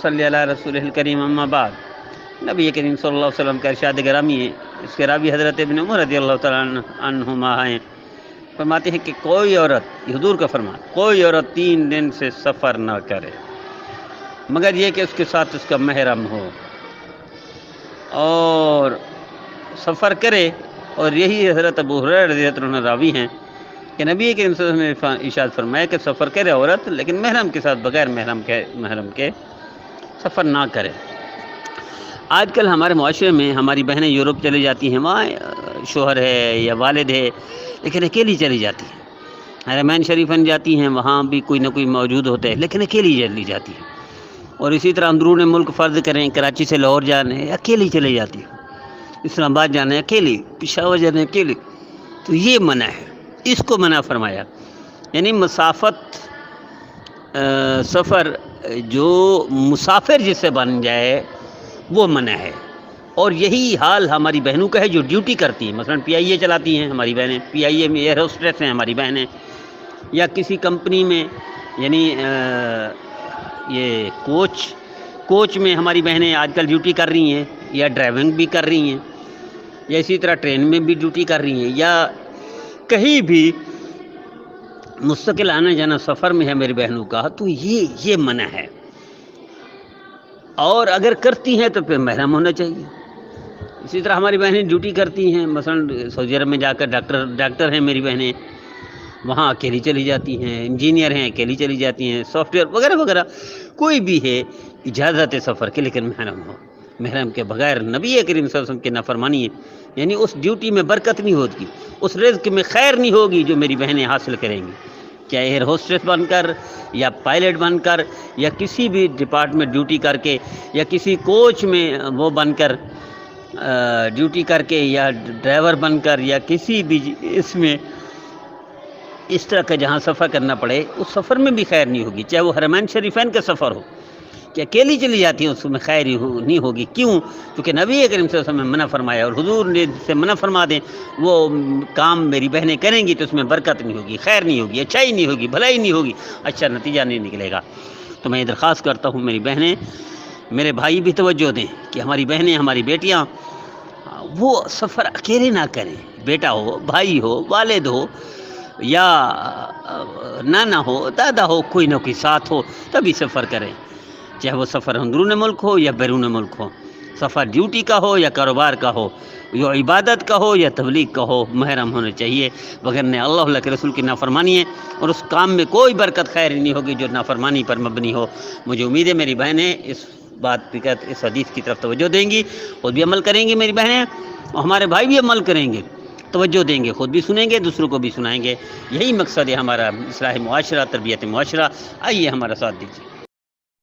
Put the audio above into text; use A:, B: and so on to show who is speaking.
A: صلی علی رسول الکریم اما بعد، نبی کریم صلی اللہ علیہ وسلم کا ارشاد گرامی ہے، اس کے راوی حضرت ابن عمر رضی اللہ تعالیٰ عنہما ہیں، فرماتے ہیں کہ کوئی عورت، یہ حضور کا فرمان، کوئی عورت 3 دن سے سفر نہ کرے مگر یہ کہ اس کے ساتھ اس کا محرم ہو، اور سفر کرے، اور یہی حضرت ابو ہریرہ رضی اللہ عنہ راوی ہیں کہ نبی کریم صلی اللہ علیہ وسلم نے ارشاد فرمایا کہ سفر کرے عورت لیکن محرم کے ساتھ، بغیر محرم کے سفر نہ کرے۔ آج کل ہمارے معاشرے میں ہماری بہنیں یورپ چلی جاتی ہیں، وہاں شوہر ہے یا والد ہے لیکن اکیلی چلی جاتی ہیں، حرمین شریفین جاتی ہیں، وہاں بھی کوئی نہ کوئی موجود ہوتا ہے لیکن اکیلی چلی جاتی ہیں، اور اسی طرح اندرون ملک فرض کریں، کراچی سے لاہور جانے اکیلی چلی جاتی ہیں، اسلام آباد جانے اکیلی، پشاور جانے اکیلی، تو یہ منع ہے، اس کو منع فرمایا، یعنی مسافت سفر جو مسافر جس سے بن جائے وہ منع ہے۔ اور یہی حال ہماری بہنوں کا ہے جو ڈیوٹی کرتی ہیں، مثلا پی آئی اے چلاتی ہیں ہماری بہنیں، پی آئی اے میں ایئر ہوسٹس ہیں ہماری بہنیں، یا کسی کمپنی میں، یعنی یہ کوچ میں ہماری بہنیں آج کل ڈیوٹی کر رہی ہیں، یا ڈرائیونگ بھی کر رہی ہیں، یا اسی طرح ٹرین میں بھی ڈیوٹی کر رہی ہیں، یا کہیں بھی مستقل آنا جانا سفر میں ہے میری بہنوں کا، تو یہ منع ہے، اور اگر کرتی ہیں تو پھر محرم ہونا چاہیے۔ اسی طرح ہماری بہنیں ڈیوٹی کرتی ہیں، مثلا سعودی عرب میں جا کر ڈاکٹر ہیں میری بہنیں، وہاں اکیلی چلی جاتی ہیں، انجینئر ہیں اکیلی چلی جاتی ہیں، سافٹ ویئر وغیرہ وغیرہ، کوئی بھی ہے اجازت سفر کے لیکن محرم ہو، محرم کے بغیر نبی کریم صلی اللہ علیہ وسلم کی نافرمانی ہے، یعنی اس ڈیوٹی میں برکت نہیں ہوگی، اس رزق میں خیر نہیں ہوگی جو میری بہنیں حاصل کریں گی، کیا ایئر ہوسٹس بن کر، یا پائلٹ بن کر، یا کسی بھی ڈپارٹمنٹ ڈیوٹی کر کے، یا کسی کوچ میں وہ بن کر ڈیوٹی کر کے، یا ڈرائیور بن کر، یا کسی بھی اس میں اس طرح کا جہاں سفر کرنا پڑے، اس سفر میں بھی خیر نہیں ہوگی، چاہے وہ حرمین شریفین کا سفر ہو، کہ اکیلی چلی جاتی ہیں اس میں خیر نہیں ہوگی، کیوں؟ کیونکہ نبی کریم صلی اللہ علیہ وسلم نے منع فرمایا، اور حضور نے سے منع فرما دیں وہ کام میری بہنیں کریں گی تو اس میں برکت نہیں ہوگی، خیر نہیں ہوگی، اچھائی نہیں ہوگی، بھلائی نہیں ہوگی، اچھا نتیجہ نہیں نکلے گا۔ تو میں یہ درخواست کرتا ہوں میری بہنیں، میرے بھائی بھی توجہ دیں کہ ہماری بہنیں، ہماری بیٹیاں وہ سفر اکیلے نہ کریں، بیٹا ہو، بھائی ہو، والد ہو، یا نانا ہو، دادا ہو، کوئی نہ کوئی ساتھ ہو، تبھی سفر کریں، چاہے وہ سفر اندرون ملک ہو یا بیرون ملک ہو، سفر ڈیوٹی کا ہو یا کاروبار کا ہو، یا عبادت کا ہو یا تبلیغ کا ہو، محرم ہونا چاہیے، وگرنہ اللہ کے رسول کی نافرمانی ہے، اور اس کام میں کوئی برکت خیر نہیں ہوگی جو نافرمانی پر مبنی ہو۔ مجھے امید ہے میری بہنیں اس بات پر، اس حدیث کی طرف توجہ دیں گی، خود بھی عمل کریں گی میری بہنیں، اور ہمارے بھائی بھی عمل کریں گے، توجہ دیں گے، خود بھی سنیں گے، دوسروں کو بھی سنائیں گے، یہی مقصد ہے ہمارا، اصلاح معاشرہ، تربیت معاشرہ۔ آئیے ہمارا ساتھ دیجیے۔